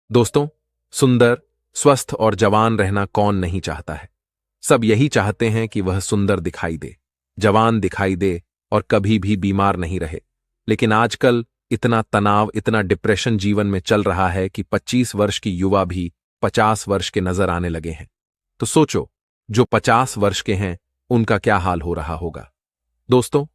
दोस्तों, सुंदर, स्वस्थ और जवान रहना कौन नहीं चाहता है। सब यही चाहते हैं कि वह सुंदर दिखाई दे, जवान दिखाई दे और कभी भी बीमार नहीं रहे। लेकिन आजकल इतना तनाव, इतना डिप्रेशन जीवन में चल रहा है कि 25 वर्ष की युवा भी 50 वर्ष के नजर आने लगे हैं। तो सोचो, जो 50 वर्ष के हैं उनका क्या हाल हो रहा होगा। दोस्तों,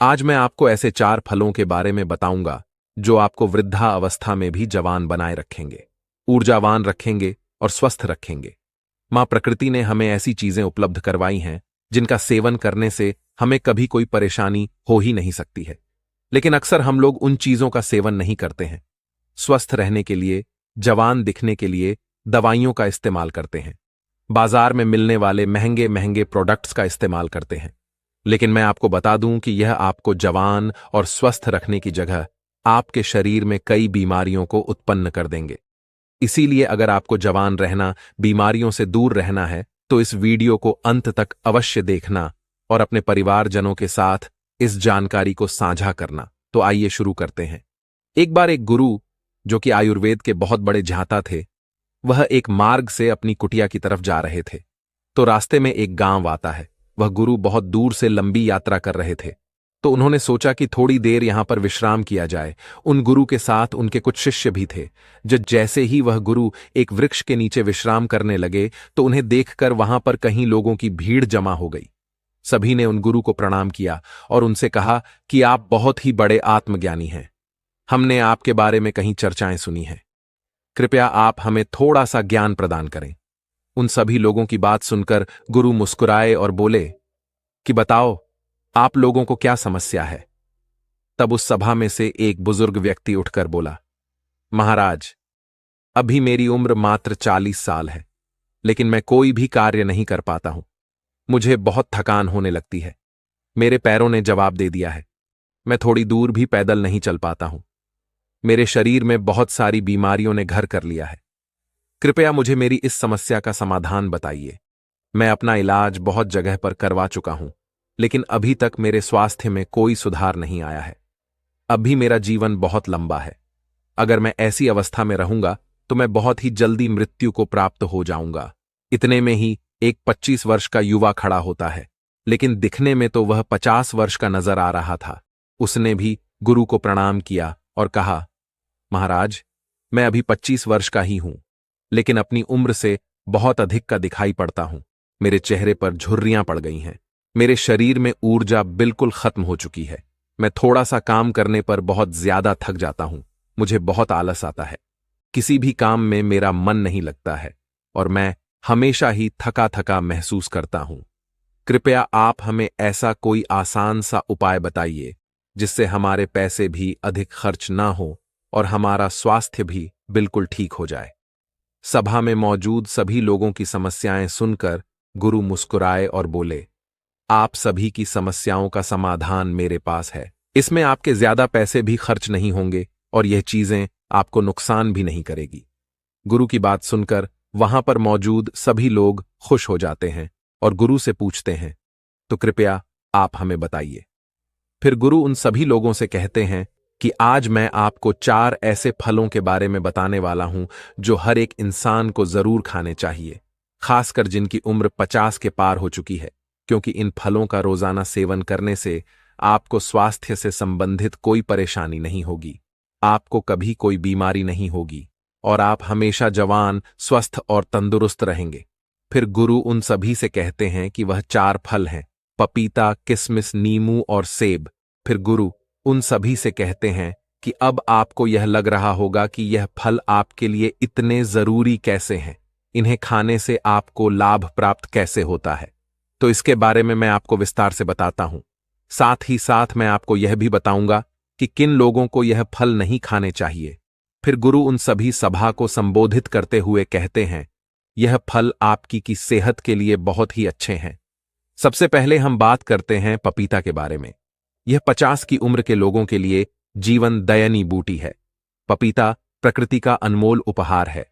आज मैं आपको ऐसे 4 फलों के बारे में बताऊंगा जो आपको वृद्धा अवस्था में भी जवान बनाए रखेंगे, ऊर्जावान रखेंगे और स्वस्थ रखेंगे। मां प्रकृति ने हमें ऐसी चीजें उपलब्ध करवाई हैं जिनका सेवन करने से हमें कभी कोई परेशानी हो ही नहीं सकती है। लेकिन अक्सर हम लोग उन चीजों का सेवन नहीं करते हैं। स्वस्थ रहने के लिए, जवान दिखने के लिए दवाइयों का इस्तेमाल करते हैं, बाजार में मिलने वाले महंगे महंगे प्रोडक्ट्स का इस्तेमाल करते हैं। लेकिन मैं आपको बता दूं कि यह आपको जवान और स्वस्थ रखने की जगह आपके शरीर में कई बीमारियों को उत्पन्न कर देंगे। इसीलिए अगर आपको जवान रहना, बीमारियों से दूर रहना है तो इस वीडियो को अंत तक अवश्य देखना और अपने परिवारजनों के साथ इस जानकारी को साझा करना। तो आइए शुरू करते हैं। एक बार एक गुरु, जो कि आयुर्वेद के बहुत बड़े झांता थे, वह एक मार्ग से अपनी कुटिया की तरफ जा रहे थे। तो रास्ते में एक गांव आता है। वह गुरु बहुत दूर से लंबी यात्रा कर रहे थे, तो उन्होंने सोचा कि थोड़ी देर यहां पर विश्राम किया जाए। उन गुरु के साथ उनके कुछ शिष्य भी थे। जैसे ही वह गुरु एक वृक्ष के नीचे विश्राम करने लगे तो उन्हें देखकर वहां पर कहीं लोगों की भीड़ जमा हो गई। सभी ने उन गुरु को प्रणाम किया और उनसे कहा कि आप बहुत ही बड़े आत्मज्ञानी हैं। हमने आपके बारे में कहीं चर्चाएं सुनी हैं। कृपया आप हमें थोड़ा सा ज्ञान प्रदान करें। उन सभी लोगों की बात सुनकर गुरु मुस्कुराए और बोले कि बताओ, आप लोगों को क्या समस्या है। तब उस सभा में से एक बुजुर्ग व्यक्ति उठकर बोला, महाराज, अभी मेरी उम्र मात्र 40 साल है, लेकिन मैं कोई भी कार्य नहीं कर पाता हूं। मुझे बहुत थकान होने लगती है। मेरे पैरों ने जवाब दे दिया है। मैं थोड़ी दूर भी पैदल नहीं चल पाता हूं। मेरे शरीर में बहुत सारी बीमारियों ने घर कर लिया है। कृपया मुझे मेरी इस समस्या का समाधान बताइए। मैं अपना इलाज बहुत जगह पर करवा चुका हूं, लेकिन अभी तक मेरे स्वास्थ्य में कोई सुधार नहीं आया है। अब भी मेरा जीवन बहुत लंबा है। अगर मैं ऐसी अवस्था में रहूंगा तो मैं बहुत ही जल्दी मृत्यु को प्राप्त हो जाऊंगा। इतने में ही एक 25 वर्ष का युवा खड़ा होता है, लेकिन दिखने में तो वह 50 वर्ष का नजर आ रहा था। उसने भी गुरु को प्रणाम किया और कहा, महाराज, मैं अभी 25 वर्ष का ही हूं, लेकिन अपनी उम्र से बहुत अधिक का दिखाई पड़ता हूं। मेरे चेहरे पर झुर्रियां पड़ गई हैं। मेरे शरीर में ऊर्जा बिल्कुल खत्म हो चुकी है। मैं थोड़ा सा काम करने पर बहुत ज्यादा थक जाता हूं। मुझे बहुत आलस आता है। किसी भी काम में मेरा मन नहीं लगता है और मैं हमेशा ही थका थका महसूस करता हूं। कृपया आप हमें ऐसा कोई आसान सा उपाय बताइए जिससे हमारे पैसे भी अधिक खर्च ना हो और हमारा स्वास्थ्य भी बिल्कुल ठीक हो जाए। सभा में मौजूद सभी लोगों की समस्याएं सुनकर गुरु मुस्कुराए और बोले, आप सभी की समस्याओं का समाधान मेरे पास है। इसमें आपके ज्यादा पैसे भी खर्च नहीं होंगे और यह चीजें आपको नुकसान भी नहीं करेगी। गुरु की बात सुनकर वहां पर मौजूद सभी लोग खुश हो जाते हैं और गुरु से पूछते हैं, तो कृपया आप हमें बताइए। फिर गुरु उन सभी लोगों से कहते हैं कि आज मैं आपको 4 ऐसे फलों के बारे में बताने वाला हूं जो हर एक इंसान को जरूर खाने चाहिए, खासकर जिनकी उम्र 50 के पार हो चुकी है, क्योंकि इन फलों का रोजाना सेवन करने से आपको स्वास्थ्य से संबंधित कोई परेशानी नहीं होगी, आपको कभी कोई बीमारी नहीं होगी और आप हमेशा जवान, स्वस्थ और तंदुरुस्त रहेंगे। फिर गुरु उन सभी से कहते हैं कि वह 4 फल हैं, पपीता, किशमिश, नींबू और सेब। फिर गुरु उन सभी से कहते हैं कि अब आपको यह लग रहा होगा कि यह फल आपके लिए इतने जरूरी कैसे हैं, इन्हें खाने से आपको लाभ प्राप्त कैसे होता है। तो इसके बारे में मैं आपको विस्तार से बताता हूं। साथ ही साथ मैं आपको यह भी बताऊंगा कि किन लोगों को यह फल नहीं खाने चाहिए। फिर गुरु उन सभी सभा को संबोधित करते हुए कहते हैं, यह फल आपकी की सेहत के लिए बहुत ही अच्छे हैं। सबसे पहले हम बात करते हैं पपीता के बारे में। यह 50 की उम्र के लोगों के लिए जीवन दयनीय बूटी है। पपीता प्रकृति का अनमोल उपहार है।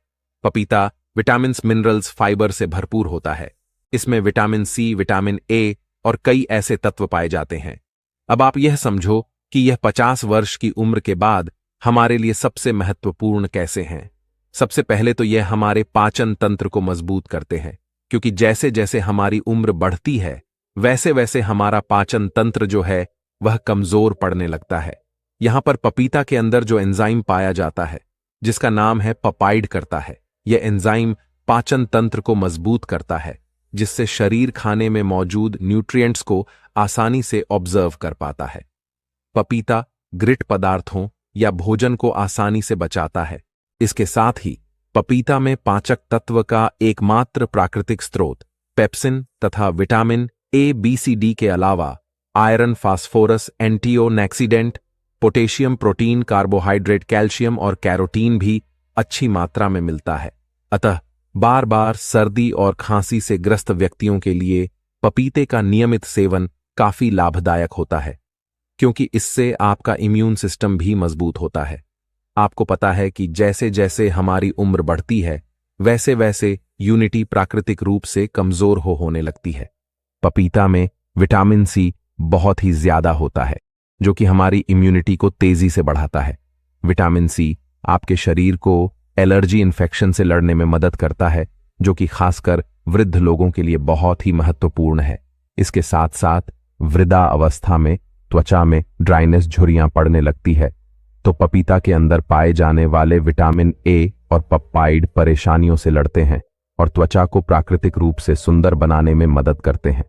पपीता विटामिन्स, मिनरल्स, फाइबर से भरपूर होता है। इसमें विटामिन सी, विटामिन ए और कई ऐसे तत्व पाए जाते हैं। अब आप यह समझो कि यह 50 वर्ष की उम्र के बाद हमारे लिए सबसे महत्वपूर्ण कैसे हैं। सबसे पहले तो यह हमारे पाचन तंत्र को मजबूत करते हैं, क्योंकि जैसे जैसे हमारी उम्र बढ़ती है वैसे वैसे हमारा पाचन तंत्र जो है वह कमजोर पड़ने लगता है। यहां पर पपीता के अंदर जो एंजाइम पाया जाता है जिसका नाम है पपाइड करता है, यह एंजाइम पाचन तंत्र को मजबूत करता है, जिससे शरीर खाने में मौजूद न्यूट्रिएंट्स को आसानी से ऑब्जर्व कर पाता है। पपीता ग्रिट पदार्थों या भोजन को आसानी से बचाता है। इसके साथ ही पपीता में पाचक तत्व का एकमात्र प्राकृतिक स्रोत पेप्सिन तथा vitamin A, B, C, D के अलावा iron, phosphorus, antioxidant, potassium, protein, carbohydrate, calcium और कैरोटीन भी अच्छी मात्रा में मिलता है। अतः बार बार सर्दी और खांसी से ग्रस्त व्यक्तियों के लिए पपीते का नियमित सेवन काफी लाभदायक होता है, क्योंकि इससे आपका इम्यून सिस्टम भी मजबूत होता है। आपको पता है कि जैसे जैसे हमारी उम्र बढ़ती है वैसे वैसे इम्यूनिटी प्राकृतिक रूप से कमजोर होने लगती है। पपीता में विटामिन सी बहुत ही ज्यादा होता है, जो कि हमारी इम्यूनिटी को तेजी से बढ़ाता है। विटामिन सी आपके शरीर को एलर्जी इन्फेक्शन से लड़ने में मदद करता है, जो कि खासकर वृद्ध लोगों के लिए बहुत ही महत्वपूर्ण है। इसके साथ साथ वृद्धा अवस्था में त्वचा में ड्राइनेस, झुर्रियां पड़ने लगती है, तो पपीता के अंदर पाए जाने वाले विटामिन ए और पपाइड परेशानियों से लड़ते हैं और त्वचा को प्राकृतिक रूप से सुंदर बनाने में मदद करते हैं।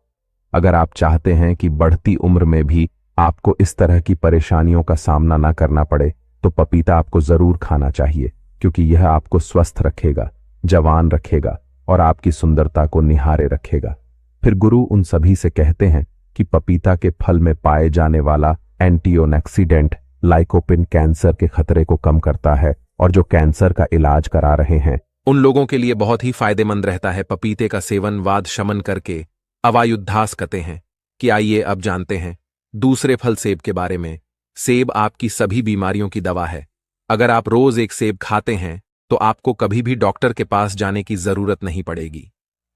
अगर आप चाहते हैं कि बढ़ती उम्र में भी आपको इस तरह की परेशानियों का सामना ना करना पड़े, तो पपीता आपको जरूर खाना चाहिए, क्योंकि यह आपको स्वस्थ रखेगा, जवान रखेगा और आपकी सुंदरता को निहारे रखेगा। फिर गुरु उन सभी से कहते हैं कि पपीता के फल में पाए जाने वाला एंटीओक्सीडेंट लाइकोपिन कैंसर के खतरे को कम करता है, और जो कैंसर का इलाज करा रहे हैं उन लोगों के लिए बहुत ही फायदेमंद रहता है। पपीते का सेवन वाद शमन करके अवायुद्धास कहते हैं। कि आइए अब जानते हैं दूसरे फल सेब के बारे में। सेब आपकी सभी बीमारियों की दवा है। अगर आप रोज एक सेब खाते हैं तो आपको कभी भी डॉक्टर के पास जाने की जरूरत नहीं पड़ेगी।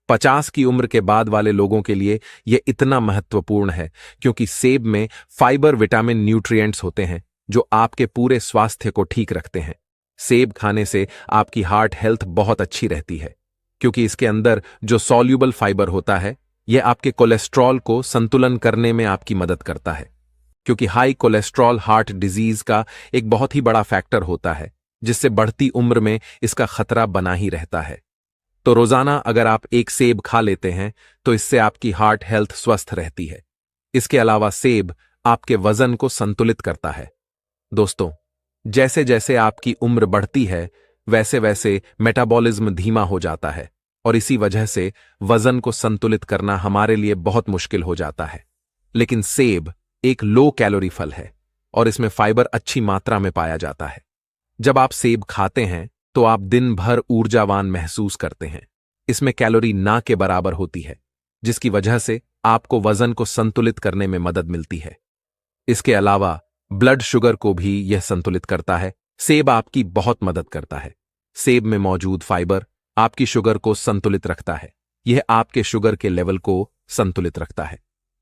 50 की उम्र के बाद वाले लोगों के लिए यह इतना महत्वपूर्ण है क्योंकि सेब में फाइबर, विटामिन, न्यूट्रिएंट्स होते हैं जो आपके पूरे स्वास्थ्य को ठीक रखते हैं। सेब खाने से आपकी हार्ट हेल्थ बहुत अच्छी रहती है, क्योंकि इसके अंदर जो सॉल्यूबल फाइबर होता है यह आपके कोलेस्ट्रॉल को संतुलन करने में आपकी मदद करता है, क्योंकि हाई कोलेस्ट्रॉल हार्ट डिजीज का एक बहुत ही बड़ा फैक्टर होता है, जिससे बढ़ती उम्र में इसका खतरा बना ही रहता है। तो रोजाना अगर आप एक सेब खा लेते हैं तो इससे आपकी हार्ट हेल्थ स्वस्थ रहती है। इसके अलावा सेब आपके वजन को संतुलित करता है। दोस्तों, जैसे जैसे आपकी उम्र बढ़ती है वैसे वैसे मेटाबॉलिज्म धीमा हो जाता है, और इसी वजह से वजन को संतुलित करना हमारे लिए बहुत मुश्किल हो जाता है। लेकिन सेब एक लो कैलोरी फल है और इसमें फाइबर अच्छी मात्रा में पाया जाता है। जब आप सेब खाते हैं तो आप दिन भर ऊर्जावान महसूस करते हैं। इसमें कैलोरी ना के बराबर होती है, जिसकी वजह से आपको वजन को संतुलित करने में मदद मिलती है। इसके अलावा ब्लड शुगर को भी यह संतुलित करता है। सेब आपकी बहुत मदद करता है। सेब में मौजूद फाइबर आपकी शुगर को संतुलित रखता है। यह आपके शुगर के लेवल को संतुलित रखता है।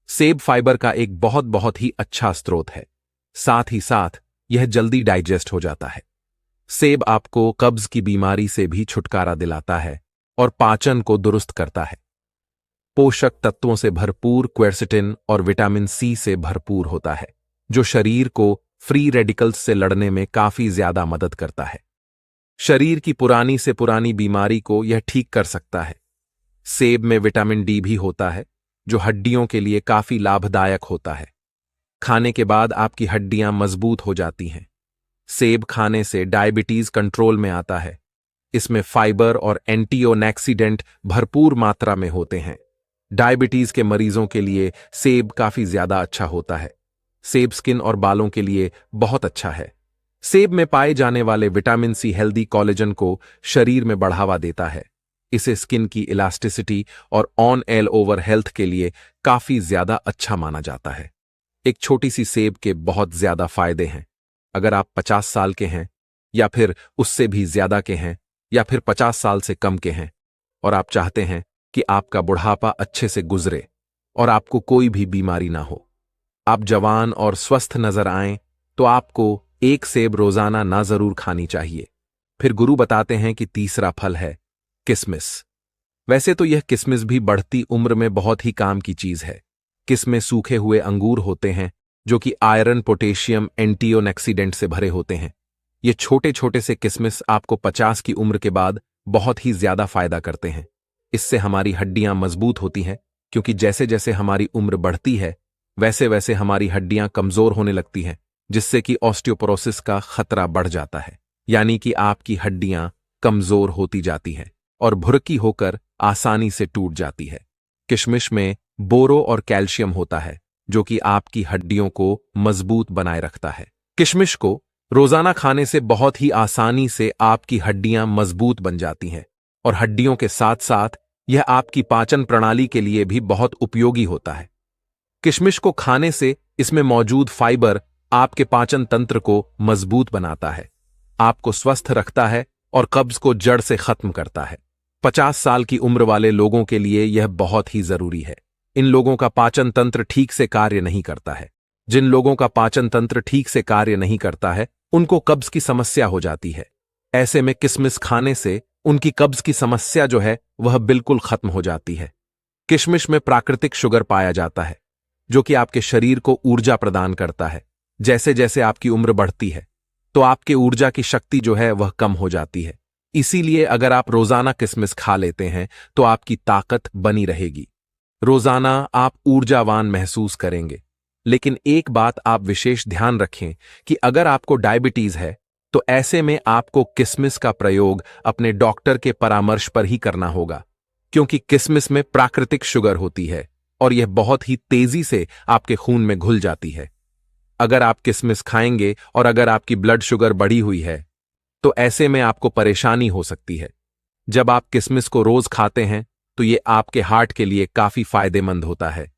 सेब फाइबर का एक बहुत ही अच्छा स्रोत है। साथ ही साथ यह जल्दी डाइजेस्ट हो जाता है। सेब आपको कब्ज की बीमारी से भी छुटकारा दिलाता है और पाचन को दुरुस्त करता है। पोषक तत्वों से भरपूर क्वेरसिटिन और विटामिन सी से भरपूर होता है, जो शरीर को फ्री रेडिकल्स से लड़ने में काफी ज्यादा मदद करता है। शरीर की पुरानी से पुरानी बीमारी को यह ठीक कर सकता है। सेब में विटामिन डी भी होता है, जो हड्डियों के लिए काफी लाभदायक होता है। खाने के बाद आपकी हड्डियां मजबूत हो जाती हैं। सेब खाने से डायबिटीज कंट्रोल में आता है। इसमें फाइबर और एंटीओक्सीडेंट भरपूर मात्रा में होते हैं। डायबिटीज के मरीजों के लिए सेब काफी ज्यादा अच्छा होता है। सेब स्किन और बालों के लिए बहुत अच्छा है। सेब में पाए जाने वाले विटामिन सी हेल्दी कोलेजन को शरीर में बढ़ावा देता है। इसे स्किन की इलास्टिसिटी और ऑन एल ओवर हेल्थ के लिए काफी ज्यादा अच्छा माना जाता है। एक छोटी सी सेब के बहुत ज्यादा फायदे हैं। अगर आप 50 साल के हैं या फिर उससे भी ज्यादा के हैं या फिर 50 साल से कम के हैं और आप चाहते हैं कि आपका बुढ़ापा अच्छे से गुजरे और आपको कोई भी बीमारी ना हो, आप जवान और स्वस्थ नजर आएं, तो आपको एक सेब रोजाना ना जरूर खानी चाहिए। फिर गुरु बताते हैं कि तीसरा फल है किशमिश। वैसे तो यह किशमिश भी बढ़ती उम्र में बहुत ही काम की चीज है। किसमें सूखे हुए अंगूर होते हैं जो कि आयरन, पोटेशियम, एंटीऑक्सीडेंट से भरे होते हैं। ये छोटे छोटे से किशमिश आपको 50 की उम्र के बाद बहुत ही ज्यादा फायदा करते हैं। इससे हमारी हड्डियां मजबूत होती हैं, क्योंकि जैसे जैसे हमारी उम्र बढ़ती है वैसे वैसे हमारी हड्डियां कमजोर होने लगती हैं, जिससे कि ऑस्टियोपोरोसिस का खतरा बढ़ जाता है। यानी कि आपकी हड्डियां कमजोर होती जाती हैं और भुरकी होकर आसानी से टूट जाती है। किशमिश में बोरो और कैल्शियम होता है जो कि आपकी हड्डियों को मजबूत बनाए रखता है। किशमिश को रोजाना खाने से बहुत ही आसानी से आपकी हड्डियां मजबूत बन जाती हैं और हड्डियों के साथ साथ यह आपकी पाचन प्रणाली के लिए भी बहुत उपयोगी होता है। किशमिश को खाने से इसमें मौजूद फाइबर आपके पाचन तंत्र को मजबूत बनाता है, आपको स्वस्थ रखता है और कब्ज को जड़ से खत्म करता है। 50 साल की उम्र वाले लोगों के लिए यह बहुत ही जरूरी है। इन लोगों का पाचन तंत्र ठीक से कार्य नहीं करता है। जिन लोगों का पाचन तंत्र ठीक से कार्य नहीं करता है उनको कब्ज की समस्या हो जाती है। ऐसे में किशमिश खाने से उनकी कब्ज की समस्या जो है वह बिल्कुल खत्म हो जाती है। किशमिश में प्राकृतिक शुगर पाया जाता है जो कि आपके शरीर को ऊर्जा प्रदान करता है। जैसे जैसे आपकी उम्र बढ़ती है तो आपके ऊर्जा की शक्ति जो है वह कम हो जाती है। इसीलिए अगर आप रोजाना किशमिश खा लेते हैं तो आपकी ताकत बनी रहेगी। रोजाना आप ऊर्जावान महसूस करेंगे। लेकिन एक बात आप विशेष ध्यान रखें कि अगर आपको डायबिटीज है तो ऐसे में आपको किशमिश का प्रयोग अपने डॉक्टर के परामर्श पर ही करना होगा, क्योंकि किशमिश में प्राकृतिक शुगर होती है और यह बहुत ही तेजी से आपके खून में घुल जाती है। अगर आप किशमिश खाएंगे और अगर आपकी ब्लड शुगर बढ़ी हुई है तो ऐसे में आपको परेशानी हो सकती है। जब आप किशमिश को रोज खाते हैं तो ये आपके हार्ट के लिए काफी फायदेमंद होता है।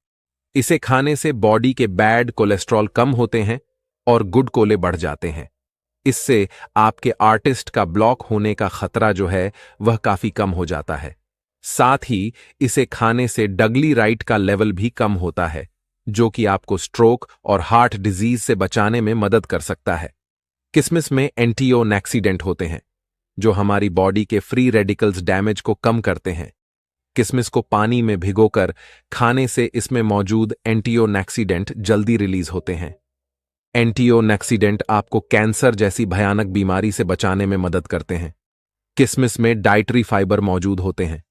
इसे खाने से बॉडी के बैड कोलेस्ट्रॉल कम होते हैं और गुड कोले बढ़ जाते हैं। इससे आपके आर्टिस्ट का ब्लॉक होने का खतरा जो है वह काफी कम हो जाता है। साथ ही इसे खाने से डगलीराइट का लेवल भी कम होता है जो कि आपको स्ट्रोक और हार्ट डिजीज से बचाने में मदद कर सकता है। किशमिश में एंटीऑक्सीडेंट होते हैं जो हमारी बॉडी के फ्री रेडिकल्स डैमेज को कम करते हैं। किशमिश को पानी में भिगोकर खाने से इसमें मौजूद एंटीऑक्सीडेंट जल्दी रिलीज होते हैं। एंटीऑक्सीडेंट आपको कैंसर जैसी भयानक बीमारी से बचाने में मदद करते हैं। किशमिश में डाइटरी फाइबर मौजूद होते हैं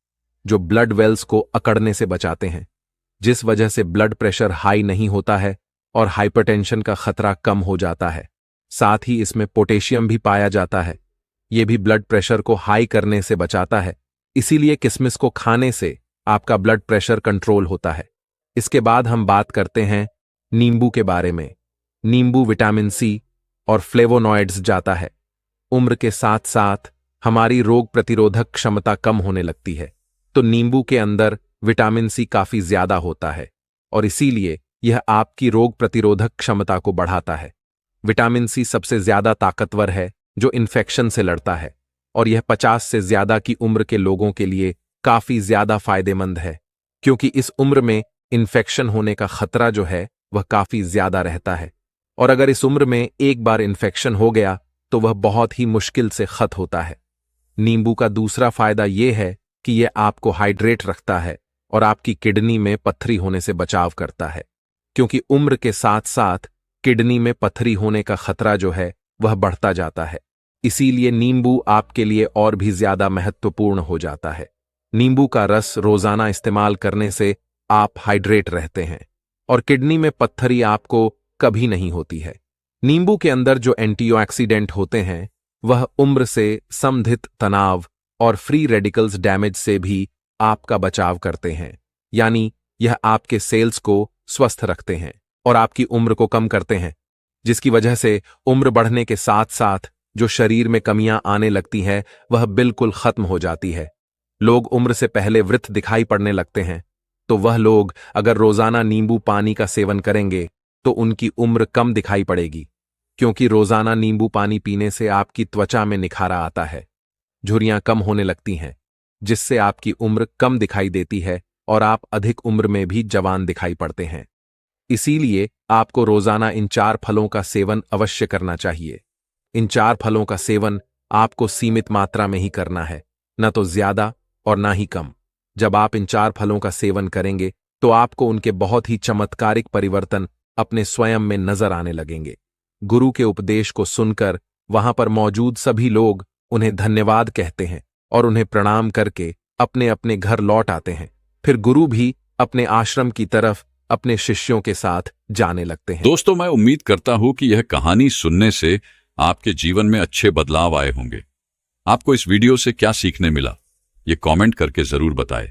जो ब्लड वेल्स को अकड़ने से बचाते हैं, जिस वजह से ब्लड प्रेशर हाई नहीं होता है और हाइपरटेंशन का खतरा कम हो जाता है। साथ ही इसमें पोटेशियम भी पाया जाता है, यह भी ब्लड प्रेशर को हाई करने से बचाता है। इसीलिए किशमिश को खाने से आपका ब्लड प्रेशर कंट्रोल होता है। इसके बाद हम बात करते हैं नींबू के बारे में। नींबू विटामिन सी और फ्लेवोनॉइड्स जाता है। उम्र के साथ साथ हमारी रोग प्रतिरोधक क्षमता कम होने लगती है, तो नींबू के अंदर विटामिन सी काफी ज्यादा होता है और इसीलिए यह आपकी रोग प्रतिरोधक क्षमता को बढ़ाता है। विटामिन सी सबसे ज्यादा ताकतवर है जो इन्फेक्शन से लड़ता है और यह 50 से ज्यादा की उम्र के लोगों के लिए काफी ज्यादा फायदेमंद है, क्योंकि इस उम्र में इन्फेक्शन होने का खतरा जो है वह काफी ज्यादा रहता है और अगर इस उम्र में एक बार इन्फेक्शन हो गया तो वह बहुत ही मुश्किल से खत्म होता है। नींबू का दूसरा फायदा यह है कि यह आपको हाइड्रेट रखता है और आपकी किडनी में पत्थरी होने से बचाव करता है, क्योंकि उम्र के साथ साथ किडनी में पत्थरी होने का खतरा जो है वह बढ़ता जाता है। इसीलिए नींबू आपके लिए और भी ज्यादा महत्वपूर्ण हो जाता है। नींबू का रस रोजाना इस्तेमाल करने से आप हाइड्रेट रहते हैं और किडनी में पत्थरी आपको कभी नहीं होती है। नींबू के अंदर जो एंटीऑक्सीडेंट होते हैं वह उम्र से संबंधित तनाव और फ्री रेडिकल्स डैमेज से भी आपका बचाव करते हैं, यानी यह आपके सेल्स को स्वस्थ रखते हैं और आपकी उम्र को कम करते हैं, जिसकी वजह से उम्र बढ़ने के साथ साथ जो शरीर में कमियां आने लगती हैं वह बिल्कुल खत्म हो जाती है। लोग उम्र से पहले वृद्ध दिखाई पड़ने लगते हैं, तो वह लोग अगर रोजाना नींबू पानी का सेवन करेंगे तो उनकी उम्र कम दिखाई पड़ेगी, क्योंकि रोजाना नींबू पानी पीने से आपकी त्वचा में निखारा आता है, झुर्रियां कम होने लगती हैं, जिससे आपकी उम्र कम दिखाई देती है और आप अधिक उम्र में भी जवान दिखाई पड़ते हैं। इसीलिए आपको रोजाना इन 4 फलों का सेवन अवश्य करना चाहिए। इन 4 फलों का सेवन आपको सीमित मात्रा में ही करना है, न तो ज्यादा और ना ही कम। जब आप इन 4 फलों का सेवन करेंगे तो आपको उनके बहुत ही चमत्कारिक परिवर्तन अपने स्वयं में नजर आने लगेंगे। गुरु के उपदेश को सुनकर वहां पर मौजूद सभी लोग उन्हें धन्यवाद कहते हैं और उन्हें प्रणाम करके अपने अपने घर लौट आते हैं। फिर गुरु भी अपने आश्रम की तरफ अपने शिष्यों के साथ जाने लगते हैं। दोस्तों, मैं उम्मीद करता हूं कि यह कहानी सुनने से आपके जीवन में अच्छे बदलाव आए होंगे। आपको इस वीडियो से क्या सीखने मिला, ये कमेंट करके जरूर बताएं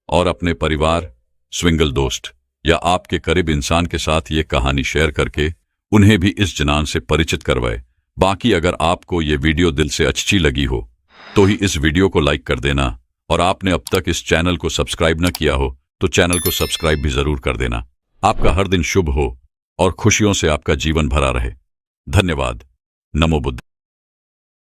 और अपने परिवार, स्विंगल दोस्त या आपके करीब इंसान के साथ ये कहानी शेयर करके उन्हें भी इस ज्ञान से परिचित करवाएं। बाकी अगर आपको ये वीडियो दिल से अच्छी लगी हो तो ही इस वीडियो को लाइक कर देना, और आपने अब तक इस चैनल को सब्सक्राइब न किया हो तो चैनल को सब्सक्राइब भी जरूर कर देना। आपका हर दिन शुभ हो और खुशियों से आपका जीवन भरा रहे। धन्यवाद। नमो बुद्ध।